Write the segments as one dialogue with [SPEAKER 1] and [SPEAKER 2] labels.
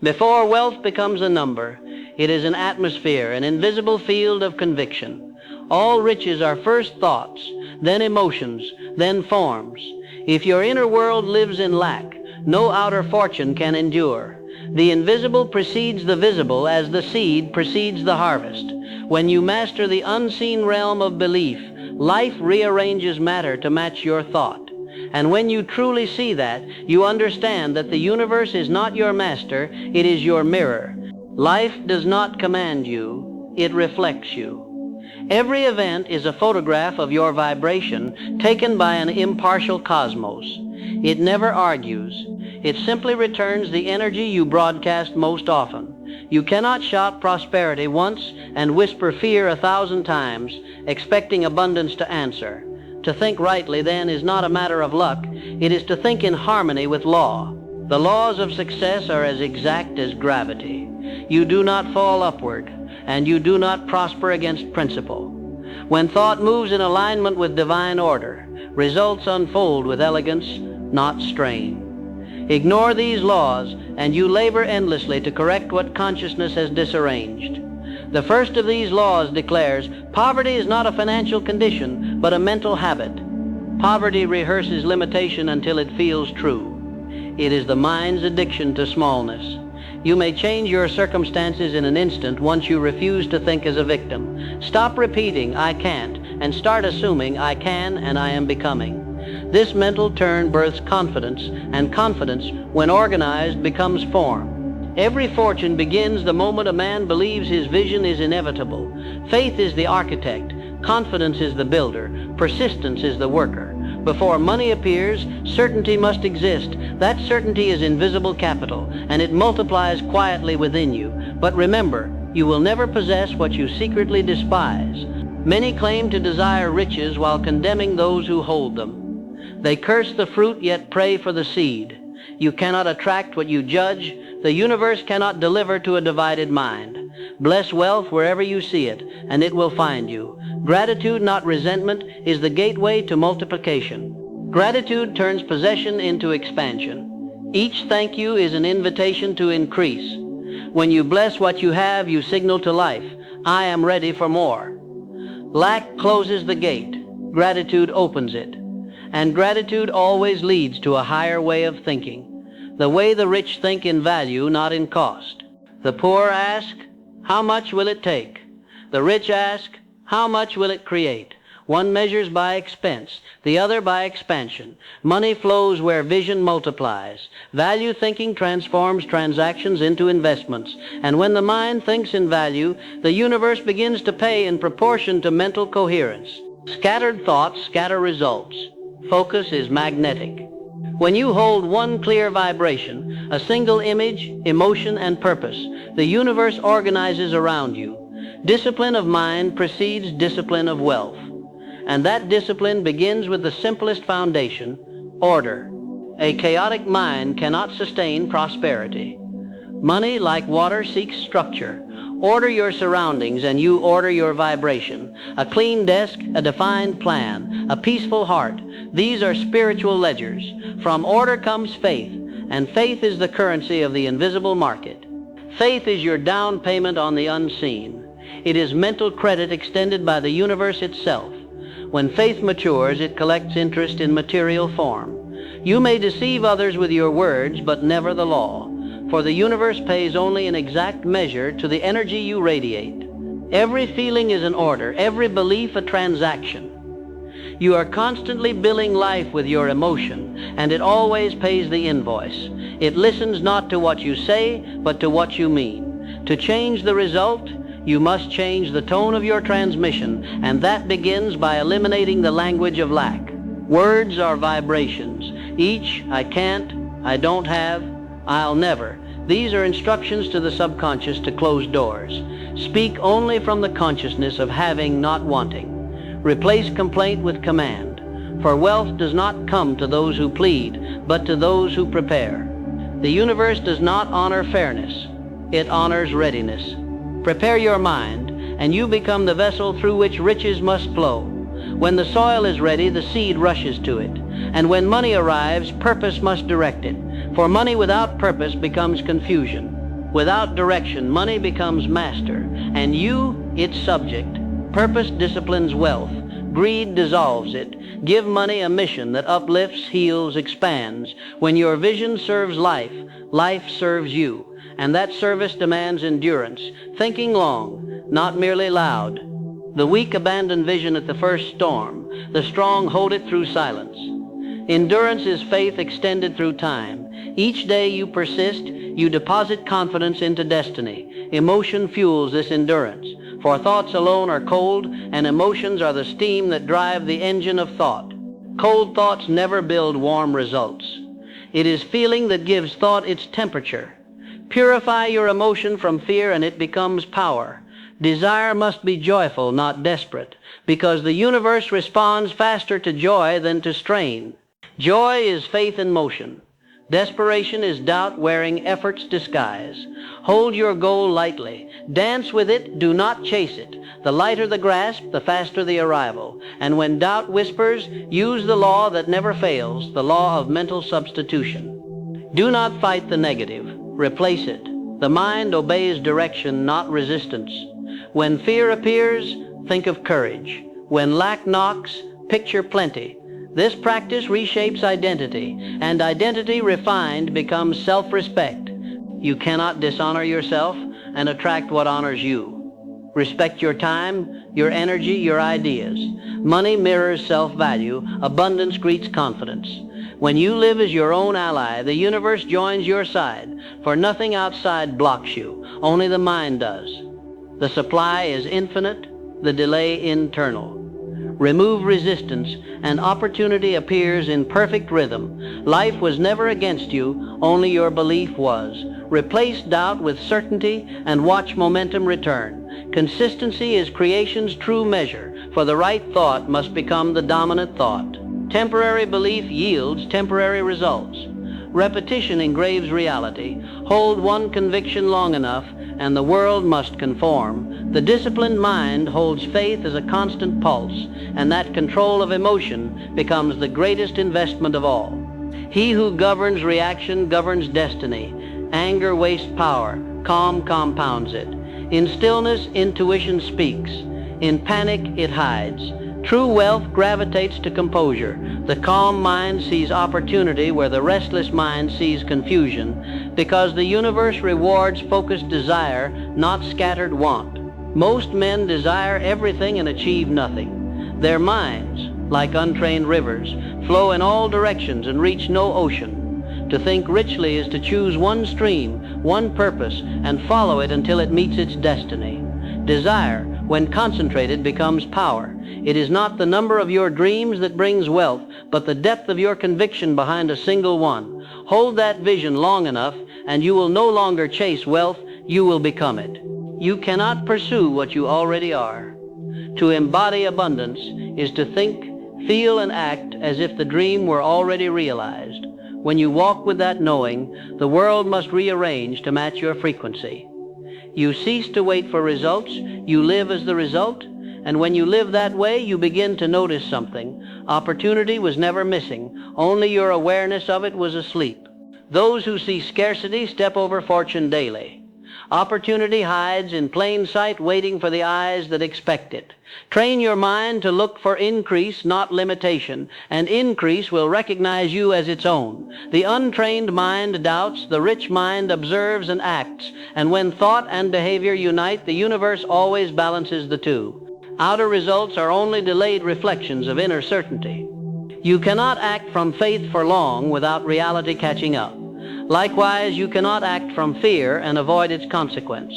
[SPEAKER 1] Before wealth becomes a number, it is an atmosphere, an invisible field of conviction. All riches are first thoughts, then emotions, then forms. If your inner world lives in lack, no outer fortune can endure. The invisible precedes the visible as the seed precedes the harvest. When you master the unseen realm of belief, life rearranges matter to match your thought. And when you truly see that, you understand that the universe is not your master, it is your mirror. Life does not command you, it reflects you. Every event is a photograph of your vibration taken by an impartial cosmos. It never argues. It simply returns the energy you broadcast most often. You cannot shout prosperity once and whisper fear 1,000 times, expecting abundance to answer. To think rightly, then, is not a matter of luck. It is to think in harmony with law. The laws of success are as exact as gravity. You do not fall upward, and you do not prosper against principle. When thought moves in alignment with divine order, results unfold with elegance, not strain. Ignore these laws, and you labor endlessly to correct what consciousness has disarranged. The first of these laws declares, poverty is not a financial condition, but a mental habit. Poverty rehearses limitation until it feels true. It is the mind's addiction to smallness. You may change your circumstances in an instant once you refuse to think as a victim. Stop repeating, I can't, and start assuming I can and I am becoming. This mental turn births confidence, and confidence, when organized, becomes form. Every fortune begins the moment a man believes his vision is inevitable. Faith is the architect, confidence is the builder, persistence is the worker. Before money appears, certainty must exist. That certainty is invisible capital, and it multiplies quietly within you. But remember, you will never possess what you secretly despise. Many claim to desire riches while condemning those who hold them. They curse the fruit yet pray for the seed. You cannot attract what you judge. The universe cannot deliver to a divided mind. Bless wealth wherever you see it, and it will find you. Gratitude, not resentment, is the gateway to multiplication. Gratitude turns possession into expansion. Each thank you is an invitation to increase. When you bless what you have, you signal to life, I am ready for more. Lack closes the gate. Gratitude opens it. And gratitude always leads to a higher way of thinking. The way the rich think in value, not in cost. The poor ask, how much will it take? The rich ask, how much will it create? One measures by expense, the other by expansion. Money flows where vision multiplies. Value thinking transforms transactions into investments. And when the mind thinks in value, the universe begins to pay in proportion to mental coherence. Scattered thoughts scatter results. Focus is magnetic. When you hold one clear vibration, a single image, emotion, and purpose, the universe organizes around you. Discipline of mind precedes discipline of wealth. And that discipline begins with the simplest foundation, order. A chaotic mind cannot sustain prosperity. Money, like water, seeks structure. Order your surroundings and you order your vibration. A clean desk, a defined plan, a peaceful heart. These are spiritual ledgers. From order comes faith, and faith is the currency of the invisible market. Faith is your down payment on the unseen. It is mental credit extended by the universe itself. When faith matures, it collects interest in material form. You may deceive others with your words, but never the law. For the universe pays only an exact measure to the energy you radiate. Every feeling is an order, every belief a transaction. You are constantly billing life with your emotion, and it always pays the invoice. It listens not to what you say, but to what you mean. To change the result, you must change the tone of your transmission, and that begins by eliminating the language of lack. Words are vibrations. Each, I can't, I don't have, I'll never. These are instructions to the subconscious to close doors. Speak only from the consciousness of having, not wanting. Replace complaint with command. For wealth does not come to those who plead, but to those who prepare. The universe does not honor fairness. It honors readiness. Prepare your mind, and you become the vessel through which riches must flow. When the soil is ready, the seed rushes to it. And when money arrives, purpose must direct it. For money without purpose becomes confusion. Without direction, money becomes master, and you its subject. Purpose disciplines wealth. Greed dissolves it. Give money a mission that uplifts, heals, expands. When your vision serves life, life serves you. And that service demands endurance, thinking long, not merely loud. The weak abandon vision at the first storm. The strong hold it through silence. Endurance is faith extended through time. Each day you persist, you deposit confidence into destiny. Emotion fuels this endurance, for thoughts alone are cold, and emotions are the steam that drive the engine of thought. Cold thoughts never build warm results. It is feeling that gives thought its temperature. Purify your emotion from fear and it becomes power. Desire must be joyful, not desperate, because the universe responds faster to joy than to strain. Joy is faith in motion. Desperation is doubt wearing effort's disguise. Hold your goal lightly. Dance with it, do not chase it. The lighter the grasp, the faster the arrival. And when doubt whispers, use the law that never fails, the law of mental substitution. Do not fight the negative. Replace it. The mind obeys direction, not resistance. When fear appears, think of courage. When lack knocks, picture plenty. This practice reshapes identity, and identity refined becomes self-respect. You cannot dishonor yourself and attract what honors you. Respect your time, your energy, your ideas. Money mirrors self-value. Abundance greets confidence. When you live as your own ally, the universe joins your side, for nothing outside blocks you. Only the mind does. The supply is infinite, the delay internal. Remove resistance, and opportunity appears in perfect rhythm. Life was never against you, only your belief was. Replace doubt with certainty and watch momentum return. Consistency is creation's true measure, for the right thought must become the dominant thought. Temporary belief yields temporary results. Repetition engraves reality. Hold one conviction long enough, and the world must conform. The disciplined mind holds faith as a constant pulse, and that control of emotion becomes the greatest investment of all. He who governs reaction governs destiny. Anger wastes power. Calm compounds it. In stillness, intuition speaks. In panic, it hides. True wealth gravitates to composure. The calm mind sees opportunity where the restless mind sees confusion, because the universe rewards focused desire, not scattered want. Most men desire everything and achieve nothing. Their minds, like untrained rivers, flow in all directions and reach no ocean. To think richly is to choose one stream, one purpose, and follow it until it meets its destiny. Desire, when concentrated, becomes power. It is not the number of your dreams that brings wealth, but the depth of your conviction behind a single one. Hold that vision long enough, and you will no longer chase wealth, you will become it. You cannot pursue what you already are. To embody abundance is to think, feel, and act as if the dream were already realized. When you walk with that knowing, the world must rearrange to match your frequency. You cease to wait for results, you live as the result, and when you live that way, you begin to notice something. Opportunity was never missing, only your awareness of it was asleep. Those who see scarcity step over fortune daily. Opportunity hides in plain sight, waiting for the eyes that expect it. Train your mind to look for increase, not limitation, and increase will recognize you as its own. The untrained mind doubts, the rich mind observes and acts, and when thought and behavior unite, the universe always balances the two. Outer results are only delayed reflections of inner certainty. You cannot act from faith for long without reality catching up. Likewise, you cannot act from fear and avoid its consequence.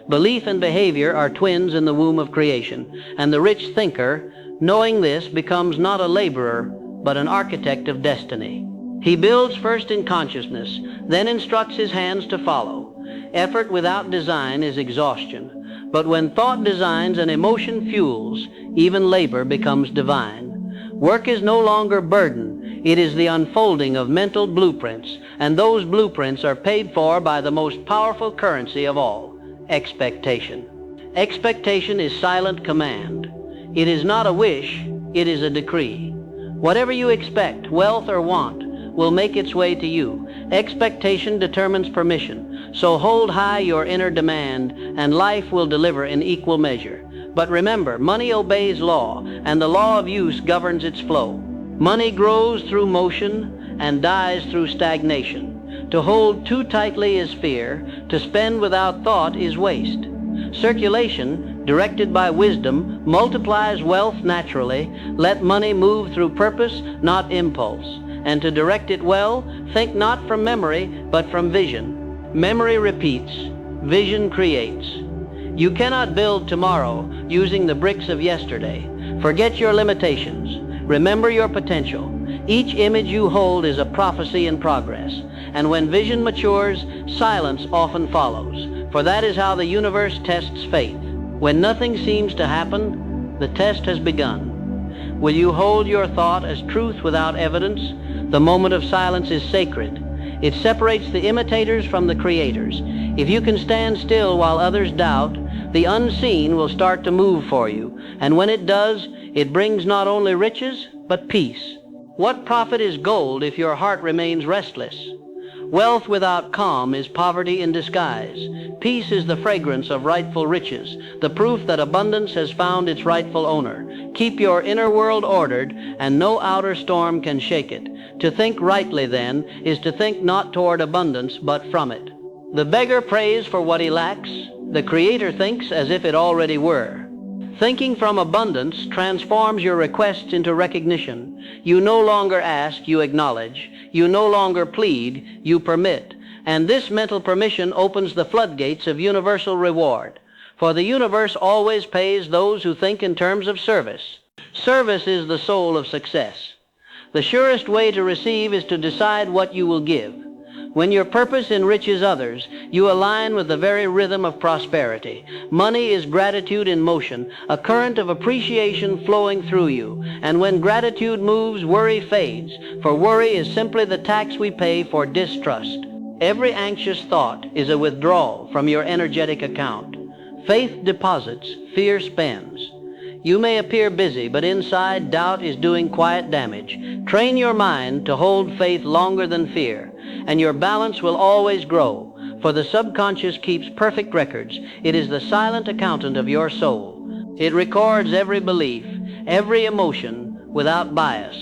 [SPEAKER 1] Belief and behavior are twins in the womb of creation, and the rich thinker, knowing this, becomes not a laborer, but an architect of destiny. He builds first in consciousness, then instructs his hands to follow. Effort without design is exhaustion, but when thought designs and emotion fuels, even labor becomes divine. Work is no longer burden, it is the unfolding of mental blueprints, and those blueprints are paid for by the most powerful currency of all, expectation. Expectation is silent command. It is not a wish, it is a decree. Whatever you expect, wealth or want, will make its way to you. Expectation determines permission, so hold high your inner demand, and life will deliver in equal measure. But remember, money obeys law, and the law of use governs its flow. Money grows through motion and dies through stagnation. To hold too tightly is fear, to spend without thought is waste. Circulation, directed by wisdom, multiplies wealth naturally. Let money move through purpose, not impulse. And to direct it well, think not from memory, but from vision. Memory repeats, vision creates. You cannot build tomorrow using the bricks of yesterday. Forget your limitations. Remember your potential. Each image you hold is a prophecy in progress. And when vision matures, silence often follows. For that is how the universe tests faith. When nothing seems to happen, the test has begun. Will you hold your thought as truth without evidence? The moment of silence is sacred. It separates the imitators from the creators. If you can stand still while others doubt, the unseen will start to move for you. And when it does, it brings not only riches, but peace. What profit is gold if your heart remains restless? Wealth without calm is poverty in disguise. Peace is the fragrance of rightful riches, the proof that abundance has found its rightful owner. Keep your inner world ordered, and no outer storm can shake it. To think rightly, then, is to think not toward abundance, but from it. The beggar prays for what he lacks. The Creator thinks as if it already were. Thinking from abundance transforms your requests into recognition. You no longer ask, you acknowledge. You no longer plead, you permit. And this mental permission opens the floodgates of universal reward. For the universe always pays those who think in terms of service. Service is the soul of success. The surest way to receive is to decide what you will give. When your purpose enriches others, you align with the very rhythm of prosperity. Money is gratitude in motion, a current of appreciation flowing through you. And when gratitude moves, worry fades, for worry is simply the tax we pay for distrust. Every anxious thought is a withdrawal from your energetic account. Faith deposits, fear spends. You may appear busy, but inside doubt is doing quiet damage. Train your mind to hold faith longer than fear, and your balance will always grow, for the subconscious keeps perfect records. It is the silent accountant of your soul. It records every belief, every emotion, without bias.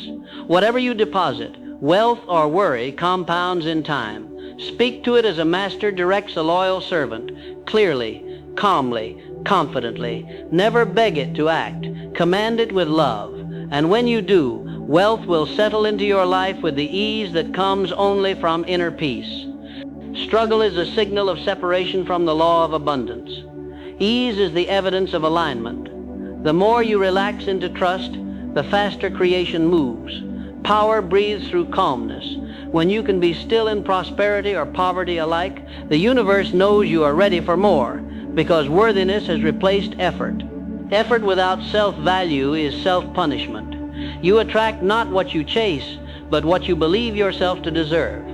[SPEAKER 1] Whatever you deposit, wealth or worry, compounds in time. Speak to it as a master directs a loyal servant, clearly, calmly, confidently. Never beg it to act. Command it with love. And when you do, wealth will settle into your life with the ease that comes only from inner peace. Struggle is a signal of separation from the law of abundance. Ease is the evidence of alignment. The more you relax into trust, the faster creation moves. Power breathes through calmness. When you can be still in prosperity or poverty alike, the universe knows you are ready for more, because worthiness has replaced effort. Effort without self-value is self-punishment. You attract not what you chase, but what you believe yourself to deserve.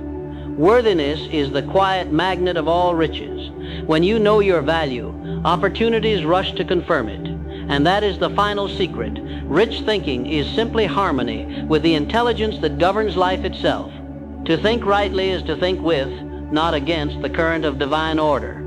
[SPEAKER 1] Worthiness is the quiet magnet of all riches. When you know your value, opportunities rush to confirm it. And that is the final secret. Rich thinking is simply harmony with the intelligence that governs life itself. To think rightly is to think with, not against, the current of divine order.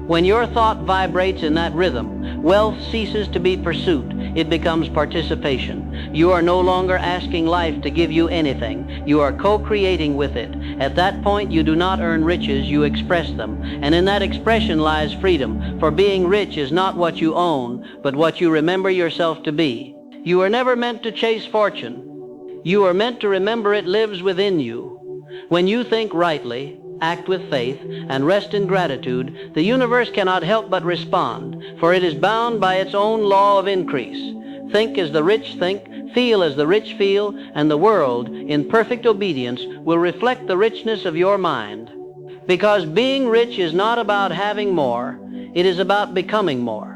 [SPEAKER 1] When your thought vibrates in that rhythm, wealth ceases to be pursuit. It becomes participation. You are no longer asking life to give you anything. You are co-creating with it. At that point, you do not earn riches, you express them. And in that expression lies freedom, for being rich is not what you own, but what you remember yourself to be. You are never meant to chase fortune. You are meant to remember it lives within you. When you think rightly, act with faith, and rest in gratitude, the universe cannot help but respond, for it is bound by its own law of increase. Think as the rich think, feel as the rich feel, and the world, in perfect obedience, will reflect the richness of your mind. Because being rich is not about having more, it is about becoming more.